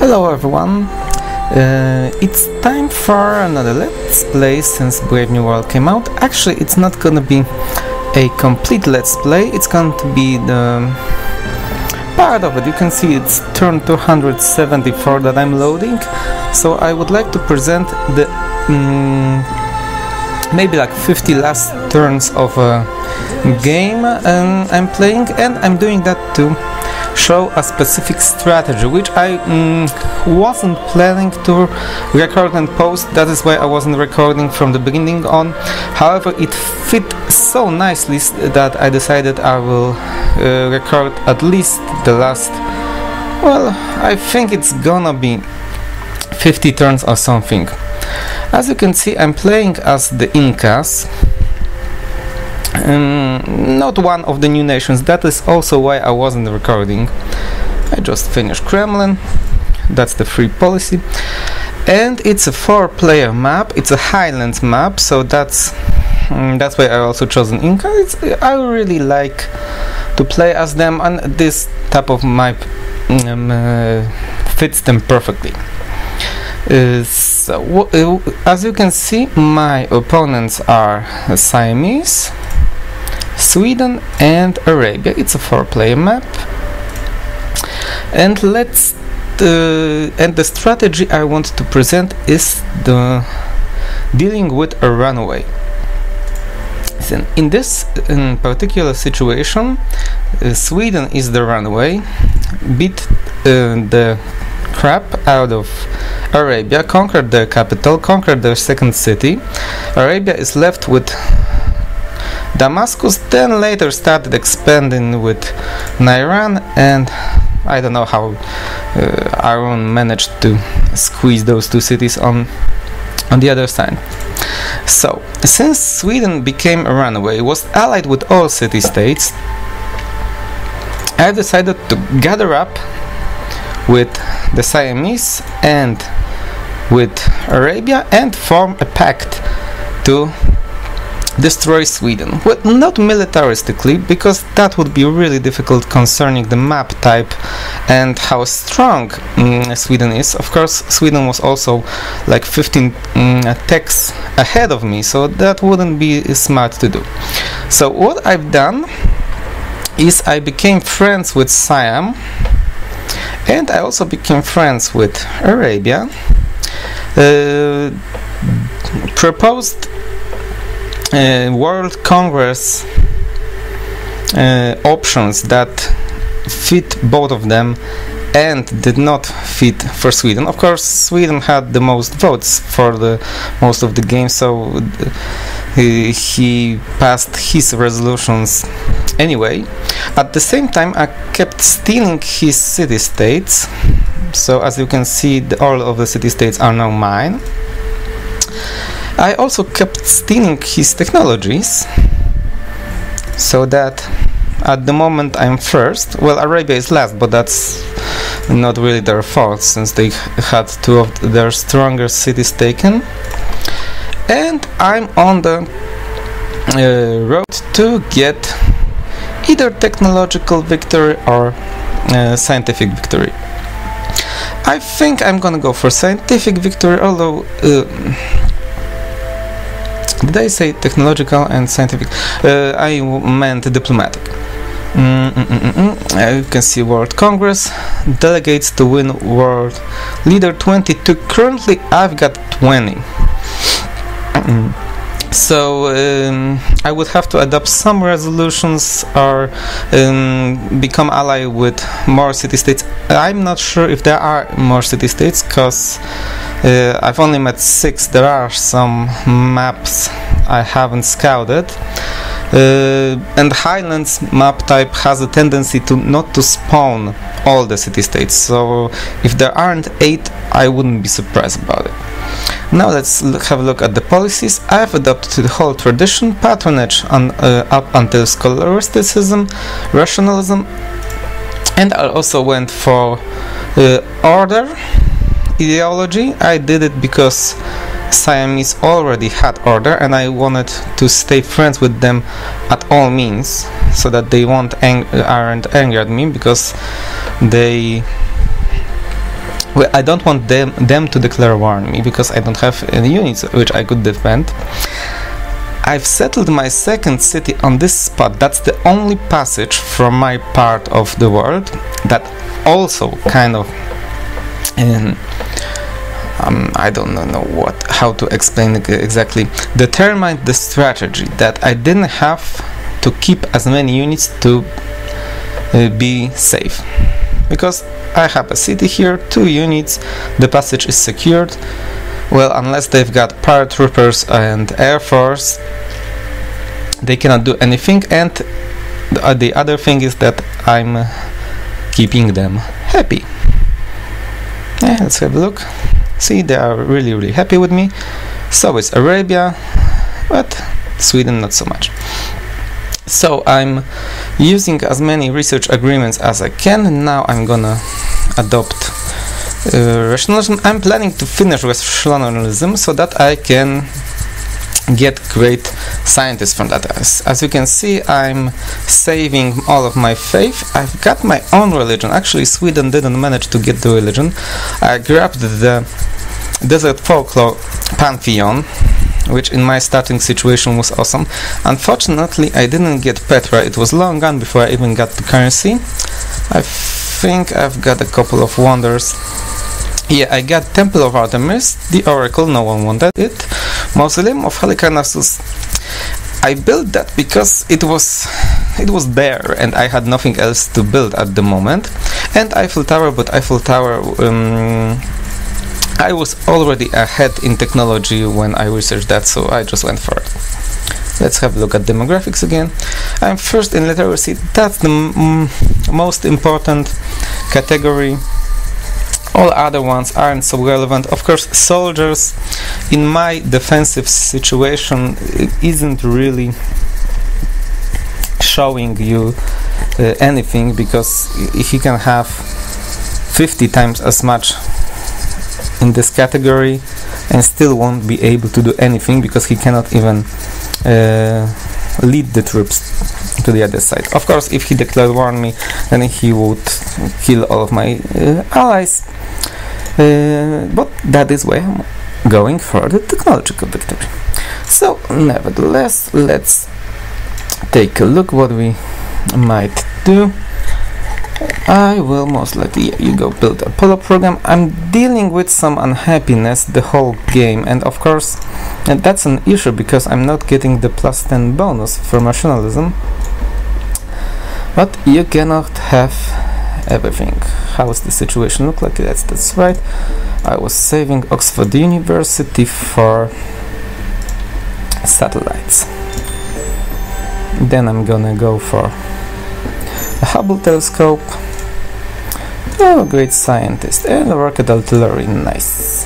Hello everyone, it's time for another Let's Play since Brave New World came out. Actually, it's not gonna be a complete Let's Play, it's going to be the part of it. You can see it's turn 274 that I'm loading, so I would like to present the maybe like 50 last turns of a game I'm playing, and I'm doing that to show a specific strategy which I wasn't planning to record and post. That is why I wasn't recording from the beginning on. However, it fit so nicely that I decided I will record at least the last, well, I think it's gonna be 50 turns or something. As you can see, I'm playing as the Incas. Not one of the new nations. That is also why I wasn't recording. I just finished Kremlin. That's the free policy, and it's a 4-player map. It's a Higlands map, so that's why I also chosen Inca. I really like to play as them, and this type of map fits them perfectly. As you can see, my opponents are Siamese, Sweden and Arabia. It's a 4-player map, and the strategy I want to present is the dealing with a runaway. Then in this particular situation, Sweden is the runaway, beat the crap out of Arabia, conquered their capital, conquered their second city. Arabia is left with Damascus, then later started expanding with Iran, and I don't know how Iran managed to squeeze those two cities on the other side. So, since Sweden became a runaway, was allied with all city-states, I decided to gather up with the Siamese and with Arabia and form a pact to destroy Sweden. Well, not militaristically, because that would be really difficult concerning the map type and how strong Sweden is. Of course, Sweden was also like 15 techs ahead of me, so that wouldn't be smart to do. So what I've done is I became friends with Siam, and I also became friends with Arabia, proposed World Congress options that fit both of them and did not fit for Sweden. Of course, Sweden had the most votes for the most of the game, so he passed his resolutions anyway. At the same time, I kept stealing his city-states, so as you can see, all of the city-states are now mine. I also kept stealing his technologies, so that at the moment I'm first. Well, Arabia is last, but that's not really their fault, since they had two of their strongest cities taken. And I'm on the road to get either technological victory or scientific victory. I think I'm gonna go for scientific victory, although did I say technological and scientific? I meant diplomatic. You can see World Congress, delegates to win World Leader 22. Currently I've got 20. So I would have to adopt some resolutions or become ally with more city-states. I'm not sure if there are more city-states, because I've only met 6. There are some maps I haven't scouted, and Highlands map type has a tendency to not to spawn all the city-states, so if there aren't 8, I wouldn't be surprised about it. Now let's have a look at the policies. I've adopted the whole tradition, patronage up until scholasticism, rationalism, and I also went for order ideology. I did it because Siamese already had order, and I wanted to stay friends with them at all means, so that they aren't angry at me, because they Well, I don't want them to declare war on me because I don't have any units which I could defend. I've settled my second city on this spot. That's the only passage from my part of the world that also kind of I don't know how to explain it exactly, determined the strategy that I didn't have to keep as many units to be safe, because I have a city here, 2 units, the passage is secured. Well, unless they've got paratroopers and air force, they cannot do anything, and the other thing is that I'm keeping them happy. Yeah, let's have a look. See, they are really happy with me. So is Arabia, but Sweden not so much. So I'm using as many research agreements as I can, and now I'm gonna adopt rationalism. I'm planning to finish with rationalism so that I can get great scientists from that. As you can see, I'm saving all of my faith. I've got my own religion. Actually, Sweden didn't manage to get the religion. I grabbed the desert folklore pantheon, which in my starting situation was awesome. Unfortunately, I didn't get Petra. It was long gone before I even got the currency. I think I've got a couple of wonders. Yeah, I got Temple of Artemis, the Oracle, no one wanted it. Mausoleum of Halicarnassus. I built that because it was there and I had nothing else to build at the moment. And Eiffel Tower, but Eiffel Tower, I was already ahead in technology when I researched that, so I just went for it. Let's have a look at demographics again. I'm first in literacy. That's the most important category. All other ones aren't so relevant. Of course, soldiers in my defensive situation isn't really showing you anything, because he can have 50 times as much in this category and still won't be able to do anything, because he cannot even lead the troops to the other side. Of course, if he declared war on me, then he would kill all of my allies, but that is why I'm going for the technological victory. So nevertheless, let's take a look what we might do. I will most likely, you go build a Apollo program. I'm dealing with some unhappiness the whole game, and of course that's an issue because I'm not getting the +10 bonus from rationalism. But you cannot have everything. How does the situation look like? That's right. I was saving Oxford University for satellites. Then I'm gonna go for a Hubble telescope. Oh, great scientist. And a rocket artillery, nice.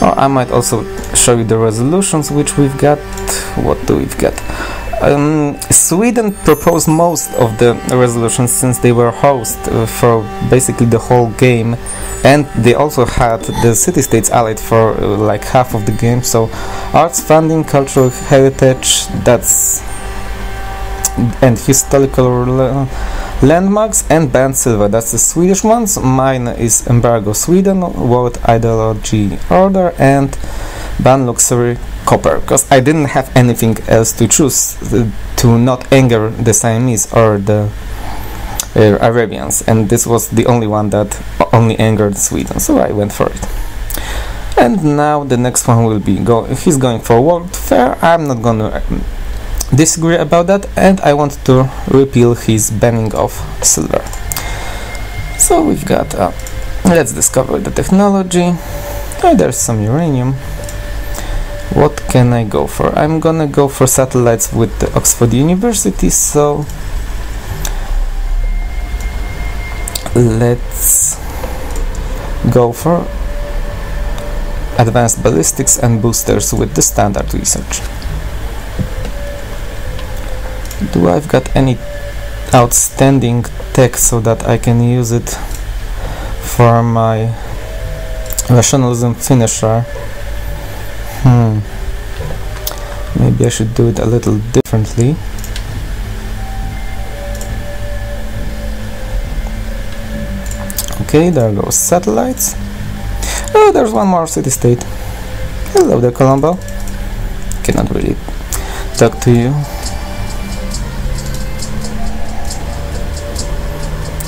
Oh, I might also show you the resolutions which we've got. What do we've got? Sweden proposed most of the resolutions since they were host for basically the whole game, and they also had the city-states allied for like half of the game. So arts funding, cultural heritage, that's, and historical landmarks, and band silver, that's the Swedish ones. Mine is embargo Sweden, world ideology order, and ban luxury copper, because I didn't have anything else to choose to not anger the Siamese or the Arabians, and this was the only one that only angered Sweden, so I went for it. And now the next one will be he's going for world fair. I'm not gonna disagree about that, and I want to repeal his banning of silver. So we've got let's discover the technology. Oh, there's some uranium. What can I go for? I'm gonna go for satellites with the Oxford University, so let's go for advanced ballistics and boosters with the standard research. Do I've got any outstanding tech so that I can use it for my rationalism finisher? Maybe I should do it a little differently. Okay, there goes satellites. Oh, there's one more city-state. Hello there, Colombo. Cannot really talk to you.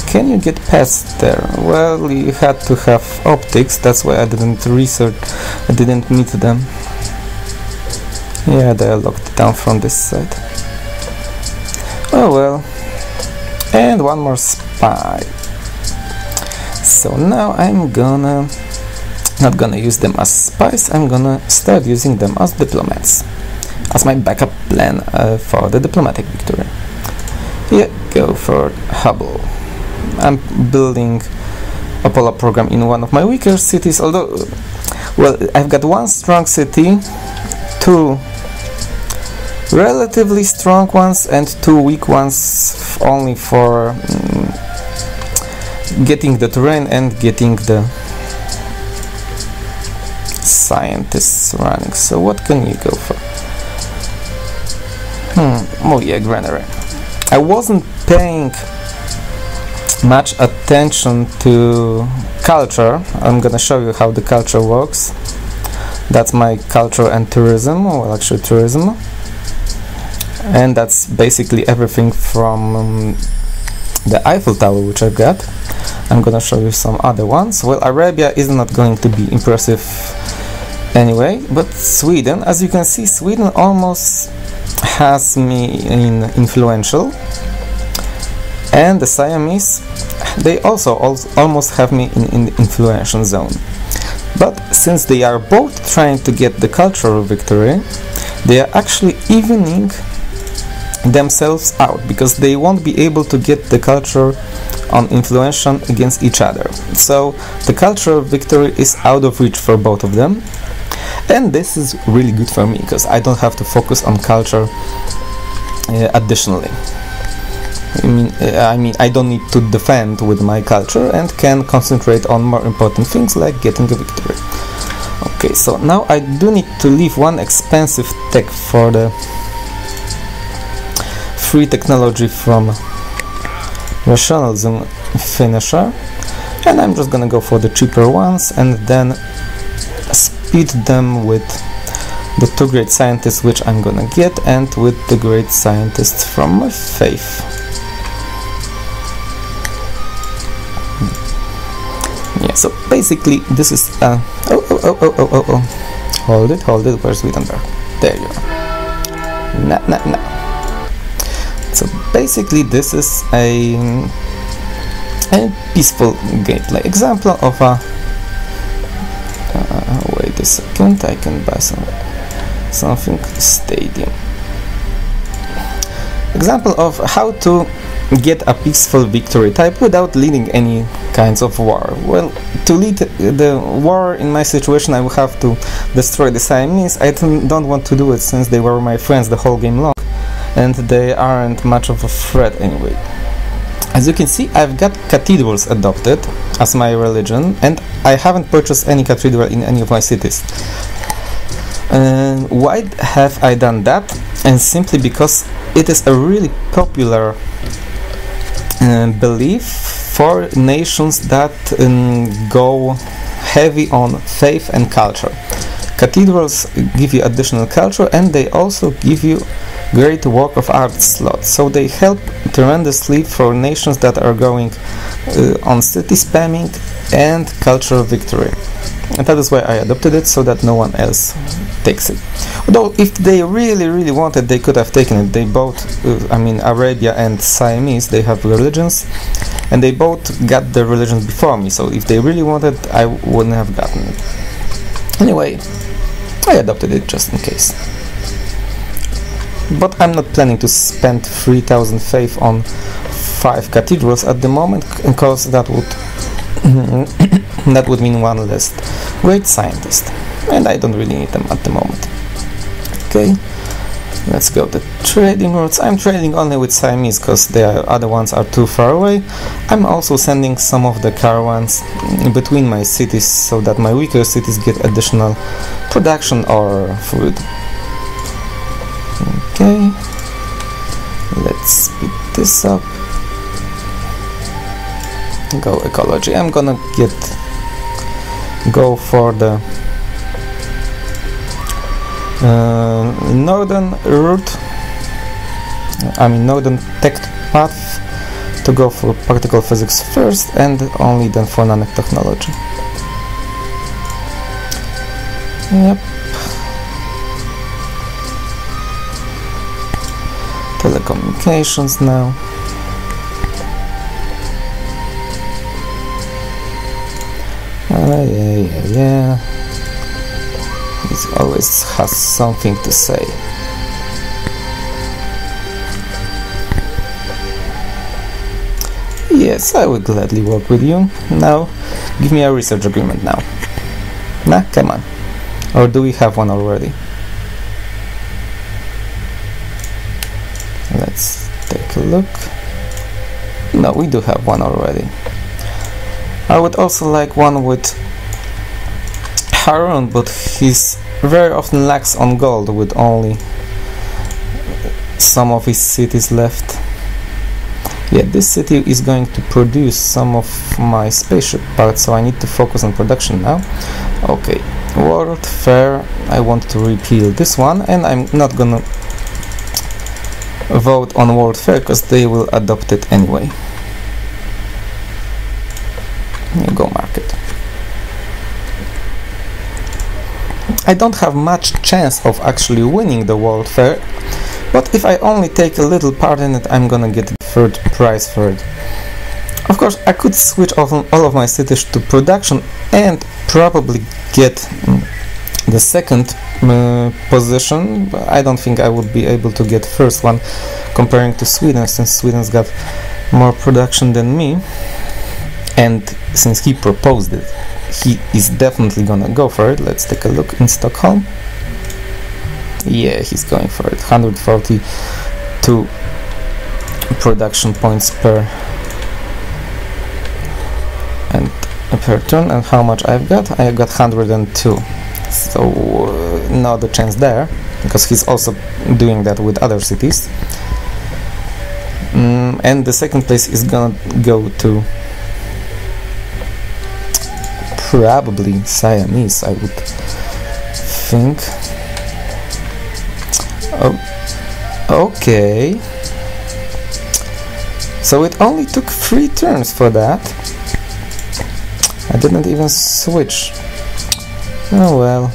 Can you get past there? Well, you had to have optics, that's why I didn't meet them. Yeah, they are locked down from this side. Oh well. And one more spy. So now I'm not gonna use them as spies, I'm gonna start using them as diplomats. As my backup plan for the diplomatic victory. Yeah, go for Hubble. I'm building a polar program in one of my weaker cities, although, well, I've got one strong city, two relatively strong ones, and two weak ones only for getting the terrain and getting the scientists running. So what can you go for? Oh yeah, granary. I wasn't paying much attention to culture. I'm gonna show you how the culture works. That's my culture and tourism, well actually tourism, and that's basically everything from the Eiffel Tower, which I've got. I'm gonna show you some other ones. Well, Arabia is not going to be impressive anyway, but Sweden, as you can see, Sweden almost has me in influential, and the Siamese, they also almost have me in influential zone. But since they are both trying to get the cultural victory, they are actually evening themselves out, because they won't be able to get the culture on influential against each other. So the cultural victory is out of reach for both of them, and this is really good for me because I don't have to focus on culture additionally. I mean, I don't need to defend with my culture and can concentrate on more important things like getting a victory. Okay, so now I do need to leave one expensive tech for the free technology from rationalism finisher, and I'm just gonna go for the cheaper ones and then speed them with the two great scientists which I'm gonna get, and with the great scientists from my faith. Yeah, so basically this is hold it, where's Wittenberg? There you are. Nah. So basically this is a peaceful gameplay example of a wait a second, I can buy something stadium. Example of how to get a peaceful victory type without leading any kinds of war. Well, to lead the war in my situation I will have to destroy the Siamese. I don't want to do it since they were my friends the whole game long, and they aren't much of a threat anyway. As you can see, I've got cathedrals adopted as my religion, and I haven't purchased any cathedral in any of my cities. Why have I done that? And simply because it is a really popular belief for nations that go heavy on faith and culture. Cathedrals give you additional culture, and they also give you great work of art slots, so they help tremendously for nations that are going on city spamming and cultural victory. And that is why I adopted it, so that no one else takes it. Although if they really wanted, they could have taken it. They both, I mean, Arabia and Siamese, they have religions, and they both got their religions before me, so if they really wanted, I wouldn't have gotten it. Anyway, I adopted it just in case. But I'm not planning to spend 3,000 faith on 5 cathedrals at the moment, because that would that would mean one less great scientist, and I don't really need them at the moment. Okay, let's go to trading routes. I'm trading only with Siamese because the other ones are too far away. I'm also sending some of the caravans between my cities so that my weaker cities get additional production or food. Okay, let's speed this up. Go ecology. I'm gonna go for the northern route. I mean northern tech path, to go for particle physics first and only then for nanotechnology. Yep. Telecommunications now. Yeah. He always has something to say. Yes, I would gladly work with you. Now, give me a research agreement now. Nah, come on. Or do we have one already? Let's take a look. No, we do have one already. I would also like one with Harun, but he's very often lacks on gold, with only some of his cities left. Yeah, this city is going to produce some of my spaceship parts, so I need to focus on production now. Okay, World Fair, I want to repeal this one, and I'm not gonna vote on World Fair because they will adopt it anyway. You go market. I don't have much chance of actually winning the World Fair, but if I only take a little part in it, I'm gonna get third prize for it. Of course, I could switch all of my cities to production and probably get the second position, but I don't think I would be able to get first one comparing to Sweden, since Sweden's got more production than me, and since he proposed it, he is definitely gonna go for it. Let's take a look in Stockholm. Yeah, he's going for it. 142 production points per turn. And how much I've got? I got 102. So not a chance there, because he's also doing that with other cities. And the second place is gonna go to probably Siamese, I would think. Oh, okay. So it only took 3 turns for that. I didn't even switch. Oh well.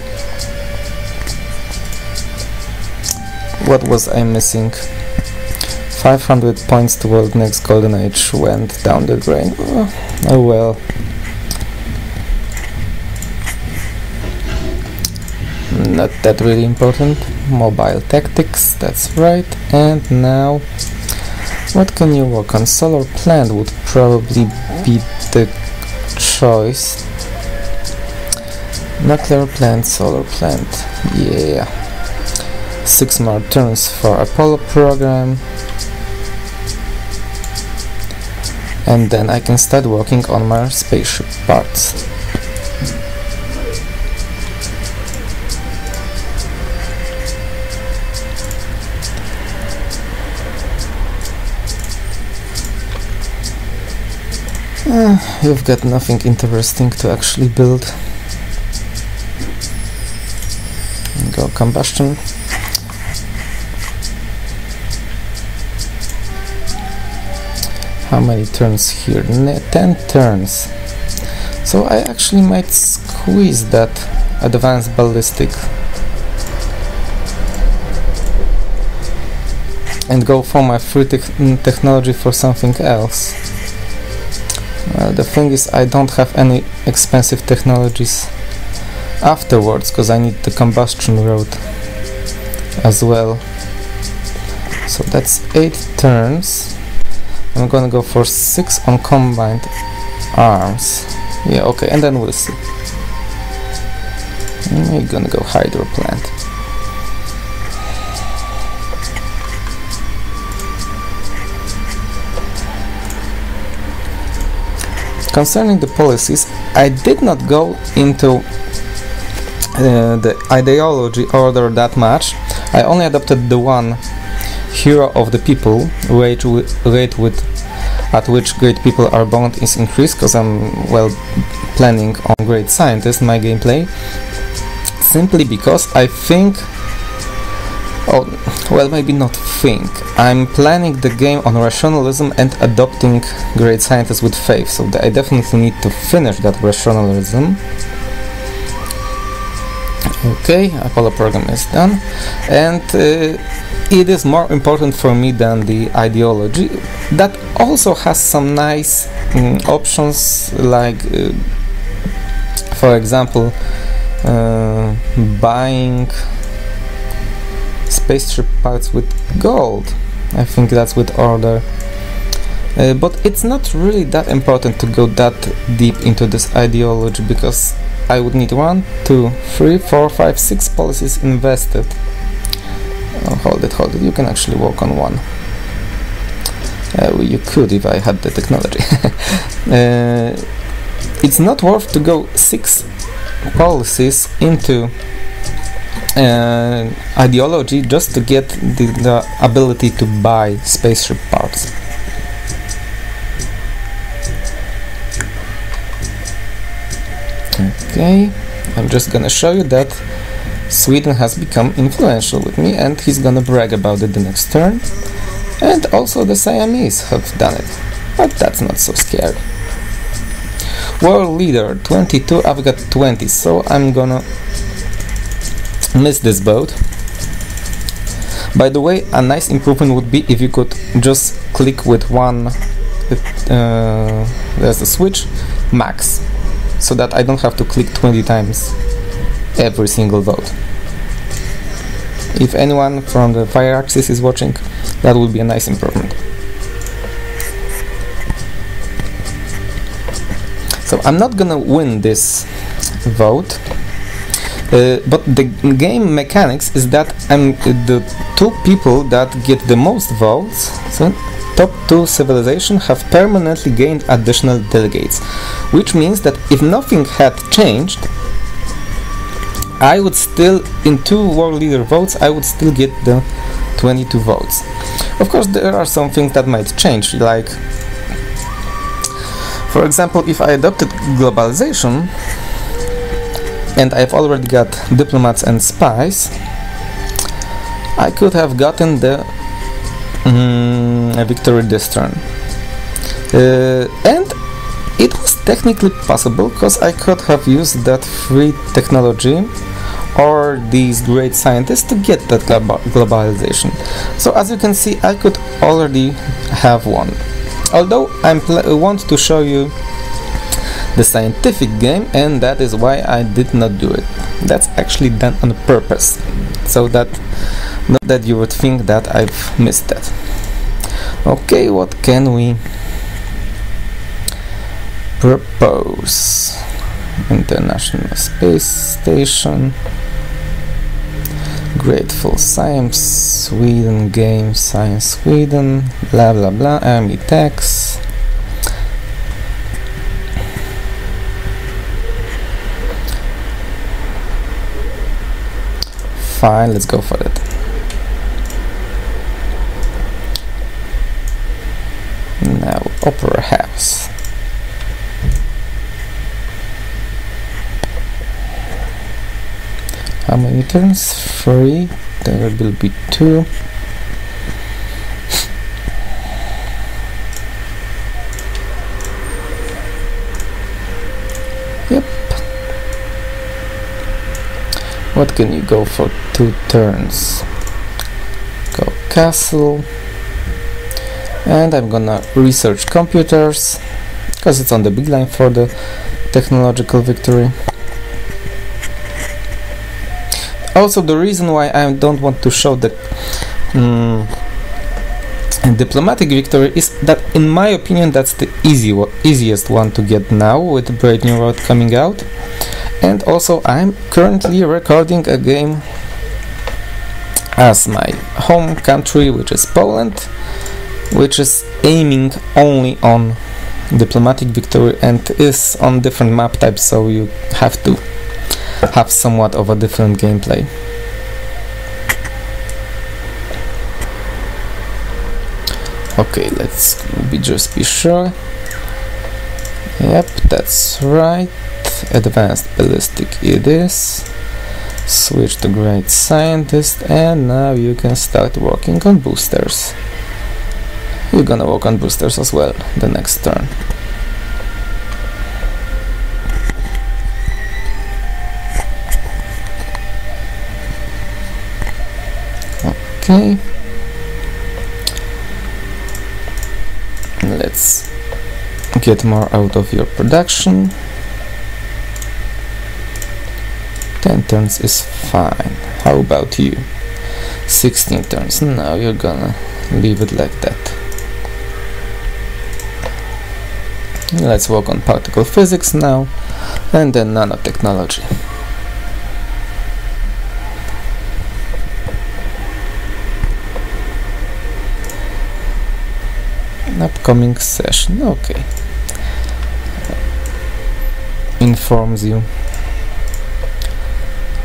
What was I missing? 500 points toward next golden age went down the drain. Oh well. Not that really important. Mobile tactics, that's right. And now, what can you work on? Solar plant would probably be the choice. Nuclear plant, solar plant. Yeah. 6 more turns for Apollo program. And then I can start working on my spaceship parts. You've got nothing interesting to actually build. Go combustion. How many turns here? 10 turns. So I actually might squeeze that advanced ballistic and go for my free technology for something else. The thing is, I don't have any expensive technologies afterwards, because I need the combustion road as well. So that's 8 turns. I'm gonna go for 6 on combined arms. Yeah, okay, and then we'll see. We're gonna go hydro plant. Concerning the policies, I did not go into the ideology order that much. I only adopted the one hero of the people, rate with at which great people are born is increased, because I'm, well, planning on great scientist my gameplay, simply because I think, oh, well, maybe not think, I'm planning the game on rationalism and adopting great scientists with faith, so I definitely need to finish that rationalism. Okay, Apollo program is done, and it is more important for me than the ideology. That also has some nice options, like for example, buying spaceship parts with gold. I think that's with order, but it's not really that important to go that deep into this ideology, because I would need 1, 2, 3, 4, 5, 6 policies invested. Oh, hold it, you can actually work on one. You could if I had the technology. It's not worth to go 6 policies into ideology just to get the ability to buy spaceship parts. Okay, I'm just gonna show you that Sweden has become influential with me, and he's gonna brag about it the next turn. And also the Siamese have done it, but that's not so scary. World leader 22, I've got 20, so I'm gonna miss this boat. By the way, a nice improvement would be if you could just click with one, there's a switch, max, so that I don't have to click 20 times every single vote. If anyone from the Fire Axis is watching, that would be a nice improvement. So I'm not gonna win this vote, but the game mechanics is that I'm the 2 people that get the most votes, so top 2 civilizations have permanently gained additional delegates, which means that if nothing had changed, I would still, in 2 world leader votes, I would still get the 22 votes. Of course, there are some things that might change, like, for example, if I adopted globalization, and I've already got diplomats and spies, I could have gotten the a victory this turn. And it was technically possible, because I could have used that free technology or these great scientists to get that globalization. So as you can see, I could already have one. Although I want to show you the scientific game, and that is why I did not do it. That's actually done on purpose, so that not that you would think that I've missed that. Okay, what can we propose? International Space Station, Grateful Science Sweden, Game Science Sweden, blah blah blah, Army Tax. Fine, let's go for it. Now, Opera House. How many turns? 3. There will be 2. Yep. What can you go for 2 turns? Go castle. And I'm gonna research computers, because it's on the big line for the technological victory. Also, the reason why I don't want to show the diplomatic victory is that, in my opinion, that's the easiest one to get now with Brave New World coming out. And also, I'm currently recording a game as my home country, which is Poland, which is aiming only on diplomatic victory and is on different map types, so you have to have somewhat of a different gameplay. Okay, let's just be sure. Yep, that's right. Advanced ballistic it is. Switch to great scientist, and now you can start working on boosters. You're gonna work on boosters as well the next turn. Okay. Let's get more out of your production. 10 turns is fine. How about you? 16 turns. Now you're gonna leave it like that. Let's work on particle physics now, and then nanotechnology. Upcoming session, okay. Informs you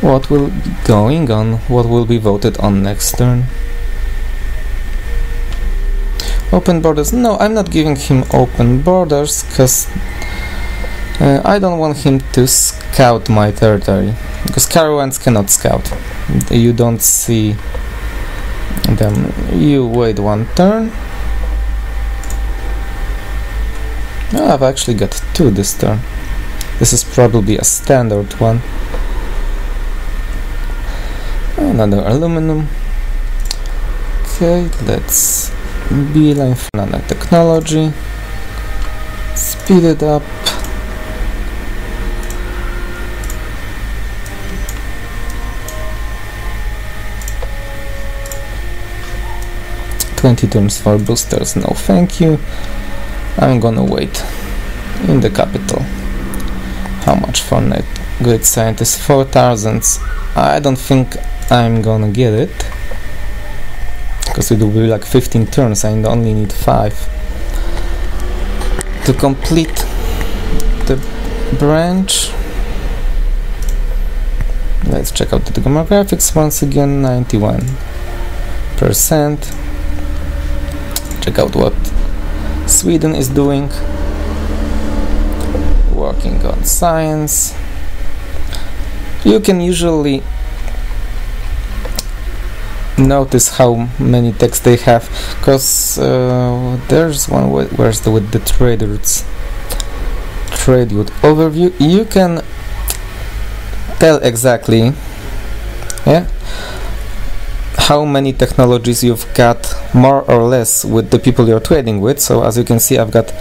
what will be going on, what will be voted on next turn. Open borders. No, I'm not giving him open borders because I don't want him to scout my territory, because caravans cannot scout. You don't see them. You wait one turn. Oh, I've actually got 2 this turn. This is probably a standard one. Another aluminum. Okay, let's beeline for nanotechnology. Speed it up. $20 turns for boosters, no thank you. I'm gonna wait in the capital. How much for net? Great scientist, 4,000. I don't think I'm gonna get it, because it will be like 15 turns. I only need 5 to complete the branch. Let's check out the demographics once again. 91%. Check out what Sweden is doing. Working on science. You can usually notice how many techs they have, because there's one with the trade routes. Trade route overview. You can tell exactly, yeah, how many technologies you've got more or less with the people you're trading with. So as you can see, I've got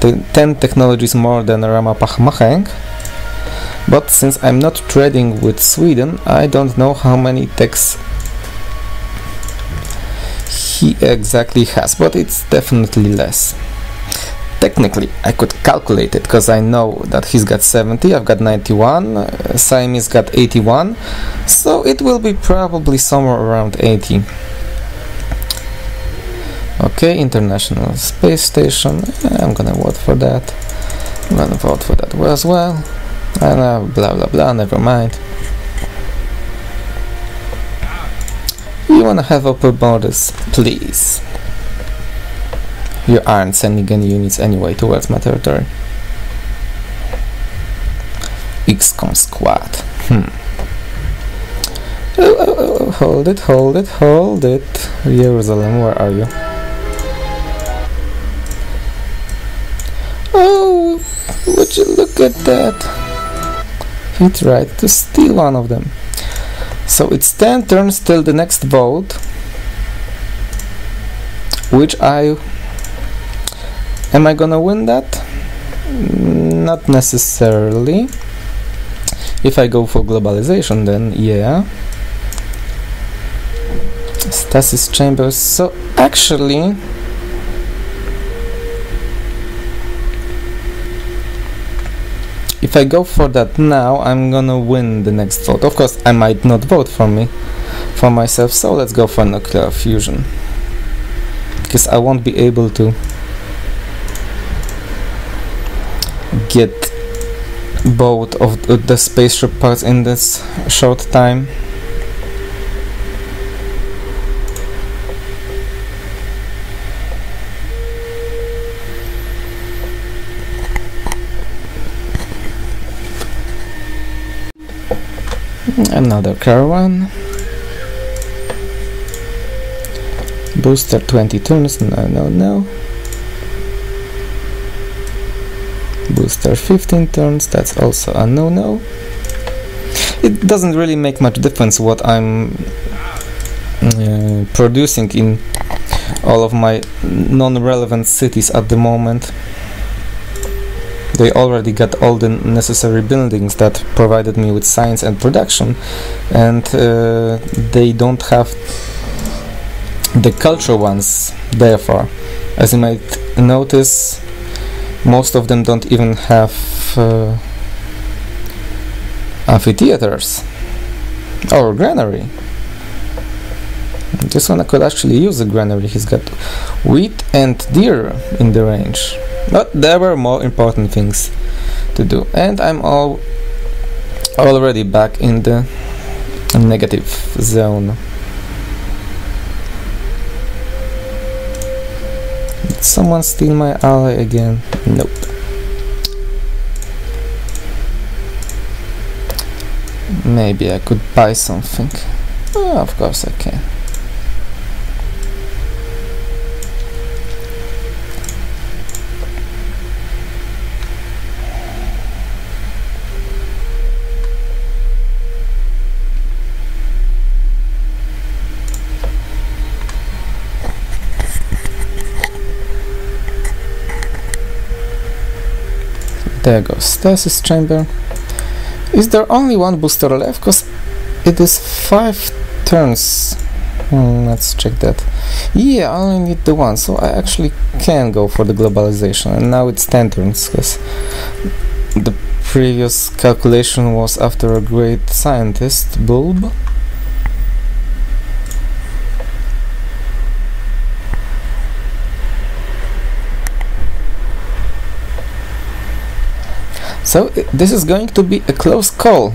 10 technologies more than Ramapahmaheng, but since I'm not trading with Sweden, I don't know how many techs he exactly has, but it's definitely less. Technically I could calculate it, because I know that he's got 70, I've got 91, Siamese got 81, so it will be probably somewhere around 80. Okay, International Space Station, I'm gonna vote for that. I'm gonna vote for that as well. And blah blah blah, never mind. You wanna have open borders, please. You aren't sending any units anyway towards my territory. XCOM squad. Oh, hold it. Jerusalem, where are you? Oh, would you look at that? He tried to steal one of them. So it's 10 turns till the next vote, which am I gonna win that? Not necessarily. If I go for globalization, then yeah. Stasis chambers. So actually, if I go for that now, I'm gonna win the next vote. Of course, I might not vote for myself, so let's go for nuclear fusion, because I won't be able to get both of the spaceship parts in this short time. Another caravan. Booster 20 turns, no. Booster 15 turns, that's also a no. It doesn't really make much difference what I'm producing in all of my non-relevant cities at the moment. They already got all the necessary buildings that provided me with science and production, and they don't have the culture ones. Therefore, as you might notice, most of them don't even have amphitheaters or granary. This one I could actually use a granary. He's got wheat and deer in the range, but there were more important things to do, and I'm already back in the negative zone. Did someone steal my ally again? Nope. Maybe I could buy something. Oh, of course I can. There goes stasis chamber. Is there only one booster left? Because it is 5 turns. Let's check that. Yeah, I only need the one, so I actually can go for the globalization. And now it's 10 turns, because the previous calculation was after a great scientist, Bulb. So this is going to be a close call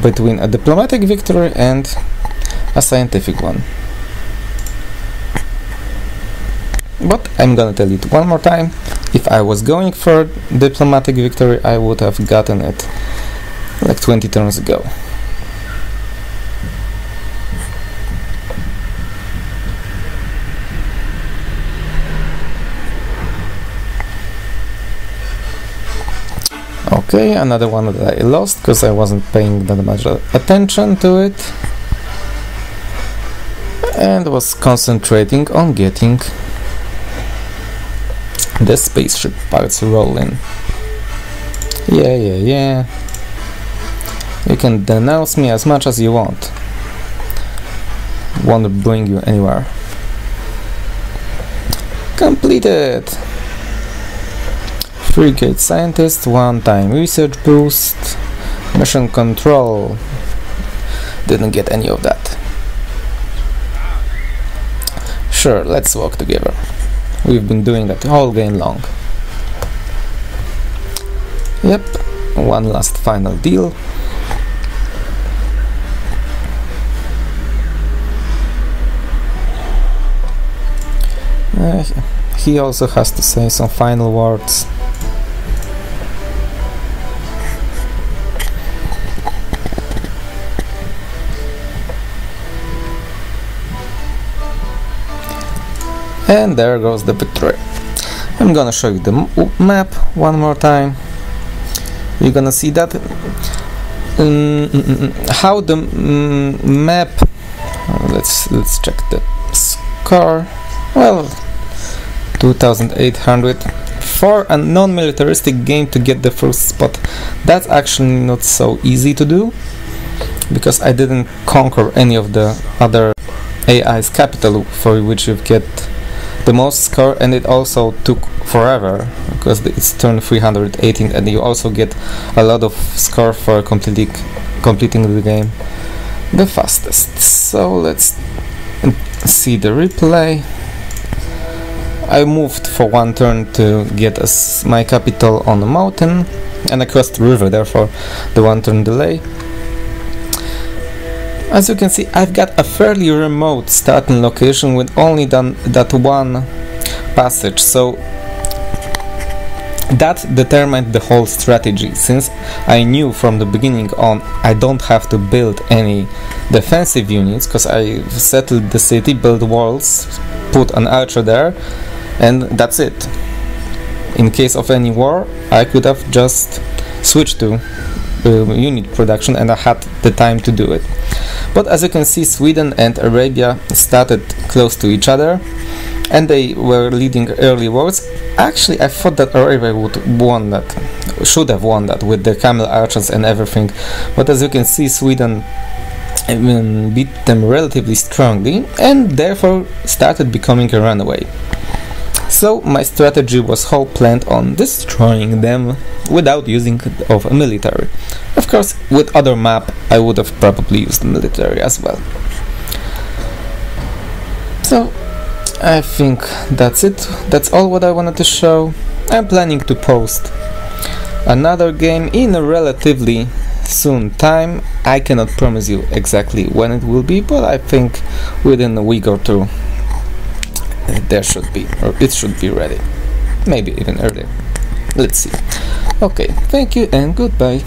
between a diplomatic victory and a scientific one. But I'm gonna tell it one more time. If I was going for diplomatic victory, I would have gotten it like 20 turns ago. Okay, another one that I lost because I wasn't paying that much attention to it and was concentrating on getting the spaceship parts rolling. Yeah. You can denounce me as much as you want. Won't bring you anywhere. Completed! Frigate scientist, one-time research boost, mission control. Didn't get any of that. Sure, let's walk together. We've been doing that whole game long. Yep, one last final deal. He also has to say some final words. And there goes the victory. I'm gonna show you the map one more time. You're gonna see that how the map. Let's check the score. Well, 2,800 for a non-militaristic game to get the first spot. That's actually not so easy to do because I didn't conquer any of the other AI's capital for which you get the most score, and it also took forever because it's turn 318 and you also get a lot of score for completing the game the fastest. So let's see the replay. I moved for one turn to get my capital on a mountain and across the river, therefore the one turn delay. As you can see, I've got a fairly remote starting location with only that one passage, so That determined the whole strategy, since I knew from the beginning on I don't have to build any defensive units, because I settled the city, built walls, put an archer there, and that's it. In case of any war, I could have just switched to unit production, and I had the time to do it. But as you can see, Sweden and Arabia started close to each other, and they were leading early wars. Actually, I thought that Arabia should have won that with the camel archers and everything, but as you can see, Sweden beat them relatively strongly and therefore started becoming a runaway. So my strategy was whole planned on destroying them without using of a military. Of course, with other map I would have probably used military as well. So I think that's it. That's all what I wanted to show. I'm planning to post another game in a relatively soon time. I cannot promise you exactly when it will be, but I think within a week or two it should be ready. Maybe even earlier. Let's see. Okay, thank you and goodbye.